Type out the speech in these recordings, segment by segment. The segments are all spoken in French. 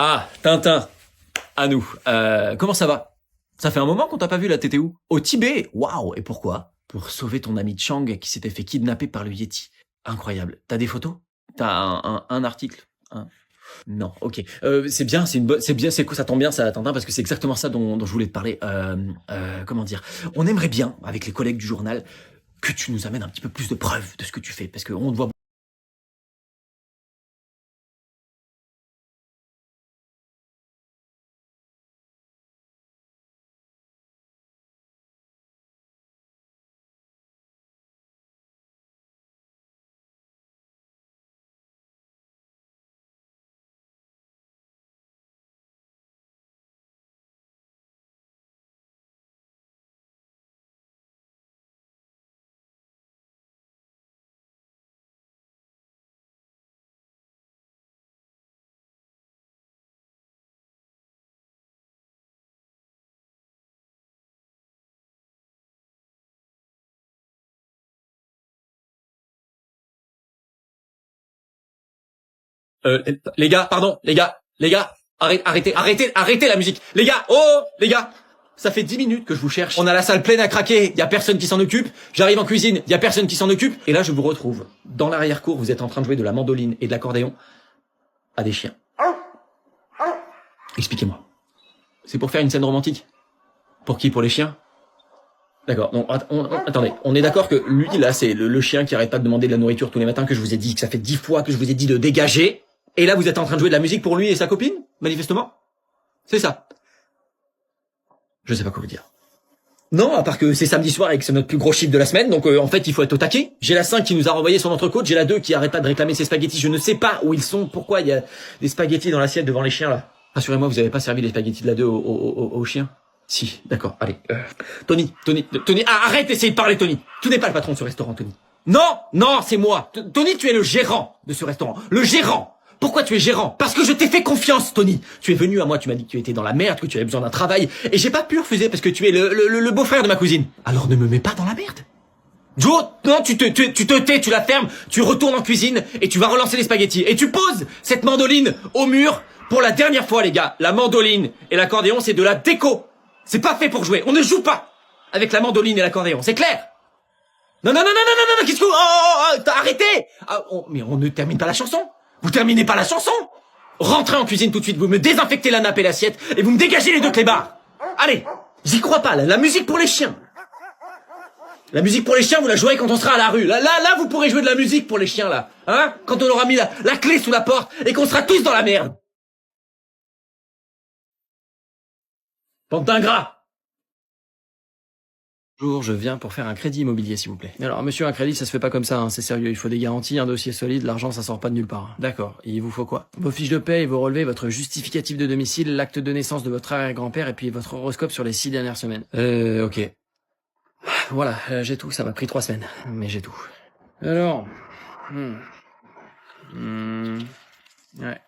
Ah, Tintin, à nous. Comment ça va? Ça fait un moment qu'on t'a pas vu là, t'étais où? Au Tibet? Waouh, et pourquoi? Pour sauver ton ami Chang qui s'était fait kidnapper par le Yeti. Incroyable. T'as des photos? T'as un article? Non, ok. C'est bien, c'est une bonne, c'est bien, c'est cool, ça tombe bien, ça, Tintin, parce que c'est exactement ça dont je voulais te parler. Comment dire? On aimerait bien, avec les collègues du journal, que tu nous amènes un petit peu plus de preuves de ce que tu fais, parce qu'on te voit. Les gars, pardon, les gars, arrêtez la musique. Les gars, oh, les gars, ça fait 10 minutes que je vous cherche. On a la salle pleine à craquer, y a personne qui s'en occupe. J'arrive en cuisine, y a personne qui s'en occupe. Et là, je vous retrouve. Dans l'arrière-cour, vous êtes en train de jouer de la mandoline et de l'accordéon à des chiens. Expliquez-moi. C'est pour faire une scène romantique? Pour qui? Pour les chiens? D'accord. Donc, attendez. On est d'accord que lui, là, c'est le chien qui arrête pas de demander de la nourriture tous les matins, que je vous ai dit, que ça fait 10 fois que je vous ai dit de dégager. Et là, vous êtes en train de jouer de la musique pour lui et sa copine, manifestement. C'est ça. Je sais pas quoi vous dire. Non, à part que c'est samedi soir et que c'est notre plus gros chiffre de la semaine, donc en fait, il faut être au taquet. J'ai la 5 qui nous a renvoyé son entrecôte, j'ai la 2 qui arrête pas de réclamer ses spaghettis. Je ne sais pas où ils sont, pourquoi il y a des spaghettis dans l'assiette devant les chiens, là. Rassurez-moi, vous avez pas servi les spaghettis de la 2 aux chiens? Si, d'accord, allez. Tony, arrête d'essayer de parler, Tony. Tu n'es pas le patron de ce restaurant, Tony. Non, c'est moi. Tony, tu es le gérant de ce restaurant. Le gérant. Pourquoi tu es gérant? Parce que je t'ai fait confiance, Tony. Tu es venu à moi, tu m'as dit que tu étais dans la merde, que tu avais besoin d'un travail, et j'ai pas pu refuser parce que tu es le beau-frère de ma cousine. Alors ne me mets pas dans la merde. Joe, non, tu te tais, tu la fermes, tu retournes en cuisine, et tu vas relancer les spaghettis. Et tu poses cette mandoline au mur pour la dernière fois, les gars. La mandoline et l'accordéon, c'est de la déco. C'est pas fait pour jouer. On ne joue pas avec la mandoline et l'accordéon, c'est clair? Non, qu'est-ce que... t'as arrêté. Mais on ne termine pas la chanson. Vous terminez pas la chanson. Rentrez en cuisine tout de suite, vous me désinfectez la nappe et l'assiette, et vous me dégagez les deux clébards. Allez, j'y crois pas, là. La musique pour les chiens. La musique pour les chiens, vous la jouerez quand on sera à la rue. Là, vous pourrez jouer de la musique pour les chiens, là. Hein? Quand on aura mis la clé sous la porte, et qu'on sera tous dans la merde. Bande d'ingrats. Bonjour, je viens pour faire un crédit immobilier, s'il vous plaît. Alors, monsieur, un crédit, ça se fait pas comme ça, hein, c'est sérieux. Il faut des garanties, un dossier solide, l'argent, ça sort pas de nulle part. D'accord. Et il vous faut quoi? Vos fiches de paie, vos relevés, votre justificatif de domicile, l'acte de naissance de votre arrière-grand-père, et puis votre horoscope sur les 6 dernières semaines. Ok. Voilà, j'ai tout, ça m'a pris 3 semaines. Mais j'ai tout. Alors... Ouais.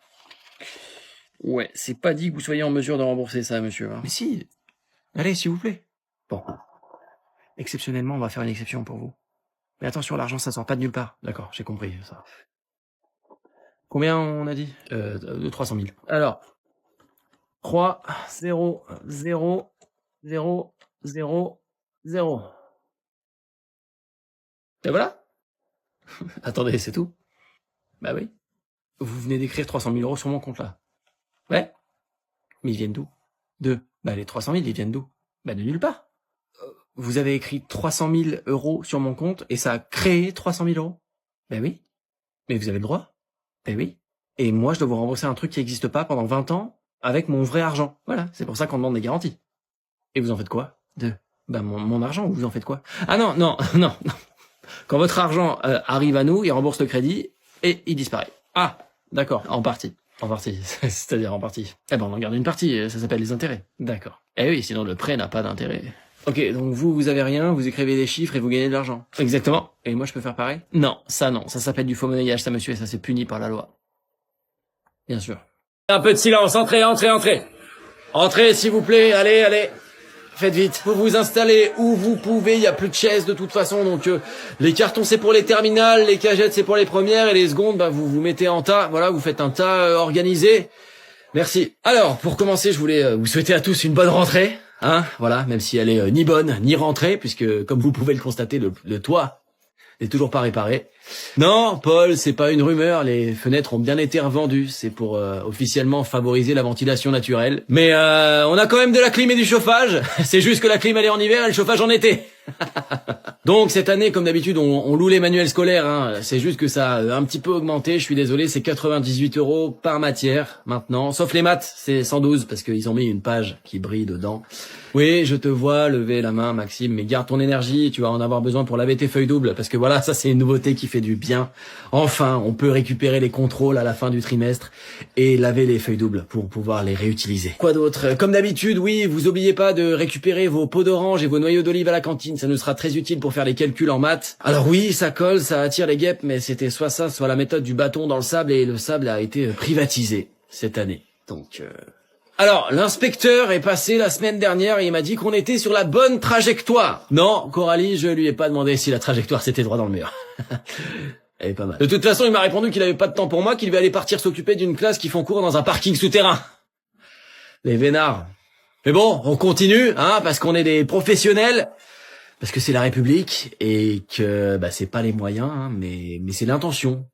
Ouais, c'est pas dit que vous soyez en mesure de rembourser ça, monsieur. Hein. Mais si. Allez, s'il vous plaît. Bon. Exceptionnellement, on va faire une exception pour vous. Mais attention, l'argent, ça sort pas de nulle part. D'accord, j'ai compris, ça. Combien on a dit? De 300 000. Alors. 3, 0, 0, 0, 0, 0. Et voilà. Attendez, c'est tout? Bah oui. Vous venez d'écrire 300 000 euros sur mon compte, là. Ouais. Mais ils viennent d'où? Bah les 300 000, ils viennent d'où? Bah de nulle part. Vous avez écrit 300 000 euros sur mon compte et ça a créé 300 000 euros? Ben oui. Mais vous avez le droit? Ben oui. Et moi, je dois vous rembourser un truc qui n'existe pas pendant 20 ans avec mon vrai argent. Voilà, c'est pour ça qu'on demande des garanties. Et vous en faites quoi? Ben mon argent, vous en faites quoi? Ah non. Quand votre argent arrive à nous, il rembourse le crédit et il disparaît. Ah, d'accord, en partie. C'est-à-dire en partie. Eh ben on en garde une partie, ça s'appelle les intérêts. D'accord. Eh oui, sinon le prêt n'a pas d'intérêt. Ok, donc vous avez rien, vous écrivez des chiffres et vous gagnez de l'argent. Exactement. Et moi je peux faire pareil? Non, ça s'appelle du faux monnayage, ça monsieur, et ça c'est puni par la loi. Bien sûr. Un peu de silence, entrez. Entrez s'il vous plaît, allez. Faites vite. Vous vous installez où vous pouvez, il y a plus de chaises de toute façon, donc les cartons c'est pour les terminales, les cagettes c'est pour les premières, et les secondes, bah vous vous mettez en tas, voilà, vous faites un tas organisé. Merci. Alors, pour commencer, je voulais vous souhaiter à tous une bonne rentrée. Hein, voilà, même si elle est ni bonne, ni rentrée, puisque, comme vous pouvez le constater, le toit n'est toujours pas réparé. Non, Paul, c'est pas une rumeur, les fenêtres ont bien été revendues, c'est pour officiellement favoriser la ventilation naturelle. Mais on a quand même de la clim et du chauffage, c'est juste que la clim elle est en hiver et le chauffage en été. Donc cette année, comme d'habitude, on loue les manuels scolaires, hein. C'est juste que ça a un petit peu augmenté, je suis désolé, c'est 98 € par matière maintenant, sauf les maths, c'est 112 parce qu'ils ont mis une page qui brille dedans. Oui, je te vois lever la main, Maxime, mais garde ton énergie, tu vas en avoir besoin pour laver tes feuilles doubles, parce que voilà, ça c'est une nouveauté qui fait du bien. Enfin, on peut récupérer les contrôles à la fin du trimestre et laver les feuilles doubles pour pouvoir les réutiliser. Quoi d'autre? Comme d'habitude, oui, vous oubliez pas de récupérer vos peaux d'orange et vos noyaux d'olive à la cantine, ça nous sera très utile pour faire les calculs en maths. Alors oui, ça colle, ça attire les guêpes, mais c'était soit ça, soit la méthode du bâton dans le sable, et le sable a été privatisé cette année. Donc... Alors, l'inspecteur est passé la semaine dernière et il m'a dit qu'on était sur la bonne trajectoire. Non, Coralie, je lui ai pas demandé si la trajectoire c'était droit dans le mur. Elle est pas mal. De toute façon, il m'a répondu qu'il avait pas de temps pour moi, qu'il devait aller partir s'occuper d'une classe qui font cours dans un parking souterrain. Les vénards. Mais bon, on continue, hein, parce qu'on est des professionnels, parce que c'est la République et que c'est pas les moyens, hein, mais c'est l'intention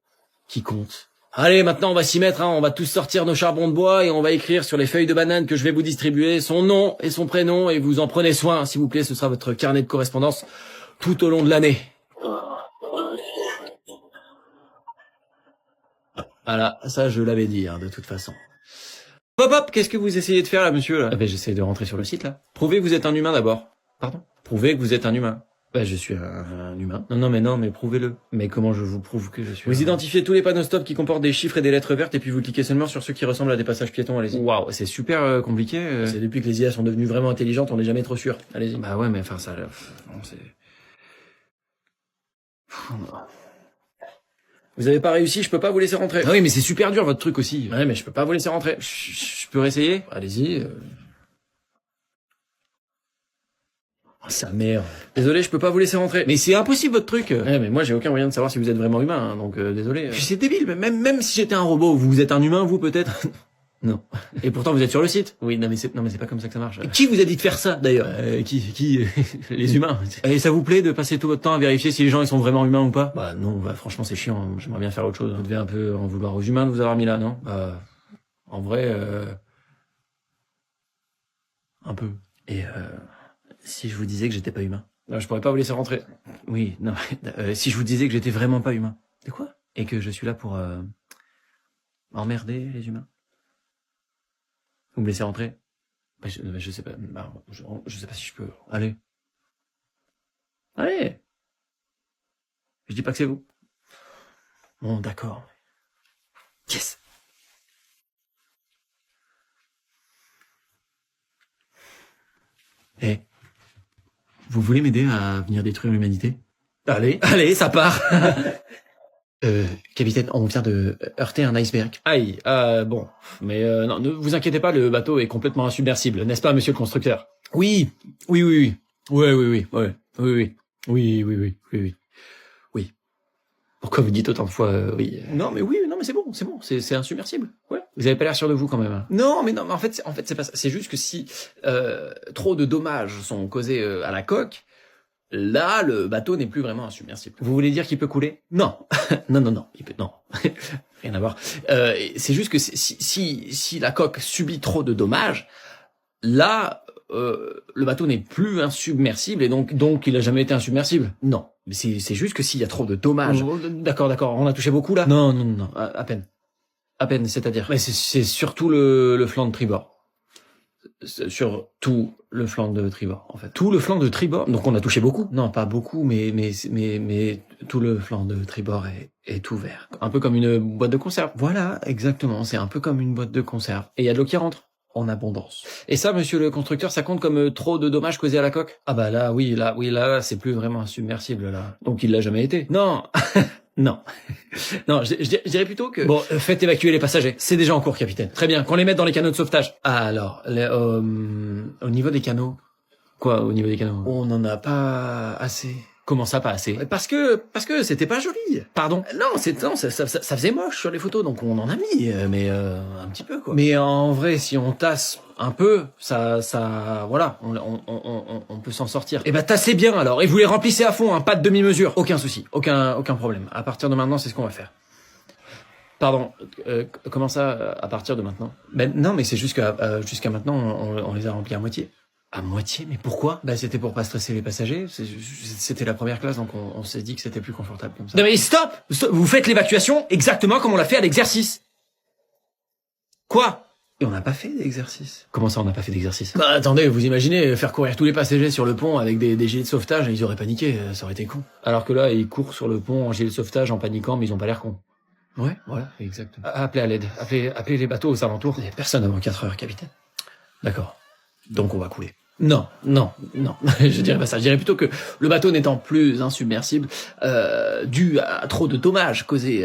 qui compte. Allez, maintenant on va s'y mettre, hein. On va tous sortir nos charbons de bois et on va écrire sur les feuilles de banane que je vais vous distribuer son nom et son prénom, et vous en prenez soin, s'il vous plaît, ce sera votre carnet de correspondance tout au long de l'année. Voilà, ça je l'avais dit, hein, de toute façon. Hop hop, qu'est-ce que vous essayez de faire là, monsieur là? J'essaie de rentrer sur le site là. Prouvez que vous êtes un humain d'abord. Pardon? Prouvez que vous êtes un humain. Je suis un humain. Non, mais prouvez-le. Mais comment je vous prouve que je suis Vous identifiez tous les panneaux stop qui comportent des chiffres et des lettres vertes, et puis vous cliquez seulement sur ceux qui ressemblent à des passages piétons, allez-y. Waouh, c'est super compliqué. C'est depuis que les IA sont devenues vraiment intelligentes, on n'est jamais trop sûr. Allez-y. Bah ouais, mais enfin ça... Non, c'est... Vous avez pas réussi, je peux pas vous laisser rentrer. Ah oui, mais c'est super dur votre truc aussi. Ouais, mais je peux pas vous laisser rentrer. Je peux réessayer? Allez-y. Sa mère. Désolé, je peux pas vous laisser rentrer. Mais c'est impossible votre truc. Ouais, mais moi j'ai aucun moyen de savoir si vous êtes vraiment humain, hein, donc désolé. C'est débile, même si j'étais un robot, vous êtes un humain, vous peut-être? Non. Et pourtant vous êtes sur le site. Oui, non mais c'est pas comme ça que ça marche. Qui vous a dit de faire ça d'ailleurs? Qui les humains. Et ça vous plaît de passer tout votre temps à vérifier si les gens ils sont vraiment humains ou pas? Bah non, franchement c'est chiant, hein. J'aimerais bien faire autre chose. Vous devez un peu en vouloir aux humains de vous avoir mis là, non? En vrai un peu. Et si je vous disais que j'étais pas humain? Non, je pourrais pas vous laisser rentrer. Oui, non, si je vous disais que j'étais vraiment pas humain. De quoi? Et que je suis là pour emmerder les humains. Vous me laissez rentrer? Je sais pas. Je sais pas si je peux. Allez. Allez. Je dis pas que c'est vous. Bon, d'accord. Yes. Eh. Vous voulez m'aider à venir détruire l'humanité? Allez, ça part. Capitaine, on vient de heurter un iceberg. Aïe, bon. Mais non, ne vous inquiétez pas, le bateau est complètement insubmersible, n'est-ce pas, monsieur le constructeur? Oui. Oui. Oui. Pourquoi vous dites autant de fois oui? Non, mais c'est bon, c'est insubmersible. Ouais. Vous avez pas l'air sûr de vous quand même. Hein. Non, mais en fait c'est pas ça. C'est juste que si trop de dommages sont causés à la coque, là le bateau n'est plus vraiment insubmersible. Vous voulez dire qu'il peut couler? Non. non, il peut non. Rien à voir. C'est juste que si la coque subit trop de dommages, là le bateau n'est plus insubmersible et donc il a jamais été insubmersible. Non. Mais c'est juste que s'il y a trop de dommages. D'accord. On a touché beaucoup là? Non. À peine. C'est-à-dire? Mais c'est surtout le flanc de tribord. Sur tout le flanc de tribord, en fait. Tout le flanc de tribord? Donc on a touché beaucoup? Non, pas beaucoup, mais tout le flanc de tribord est ouvert. Un peu comme une boîte de conserve. Voilà, exactement. C'est un peu comme une boîte de conserve. Et il y a de l'eau qui rentre. En abondance. Et ça, monsieur le constructeur, ça compte comme trop de dommages causés à la coque? Ah bah là, oui, c'est plus vraiment insubmersible, là. Donc il l'a jamais été. Non. Non, je dirais plutôt que... Bon, faites évacuer les passagers. C'est déjà en cours, capitaine. Très bien, qu'on les mette dans les canaux de sauvetage. Ah, alors, au niveau des canaux... Quoi, au niveau des canaux? On n'en a pas assez. Comment ça, pas assez? Parce que c'était pas joli. Pardon? Non, ça faisait moche sur les photos, donc on en a mis, mais un petit peu, quoi. Mais en vrai, si on tasse un peu, voilà, on peut s'en sortir. Eh ben, tassez bien, alors, et vous les remplissez à fond, hein, pas de demi-mesure. Aucun souci, aucun problème. À partir de maintenant, c'est ce qu'on va faire. Pardon, comment ça, à partir de maintenant? Ben, non, mais c'est juste jusqu'à maintenant, on les a remplis à moitié. À moitié, mais pourquoi? Bah, c'était pour pas stresser les passagers. C'était la première classe, donc on s'est dit que c'était plus confortable comme ça. Non mais stop! Vous faites l'évacuation exactement comme on l'a fait à l'exercice. Quoi? Et on n'a pas fait d'exercice. Comment ça, on n'a pas fait d'exercice? Bah attendez, vous imaginez faire courir tous les passagers sur le pont avec des gilets de sauvetage, ils auraient paniqué, ça aurait été con. Alors que là, ils courent sur le pont en gilet de sauvetage en paniquant, mais ils ont pas l'air cons. Ouais, voilà, exactement. Appelez à l'aide, appelez les bateaux aux alentours. Il y a personne avant 4 heures, capitaine. D'accord. Donc on va couler. Non, je dirais pas ça. Je dirais plutôt que le bateau n'étant plus insubmersible, dû à trop de dommages causés à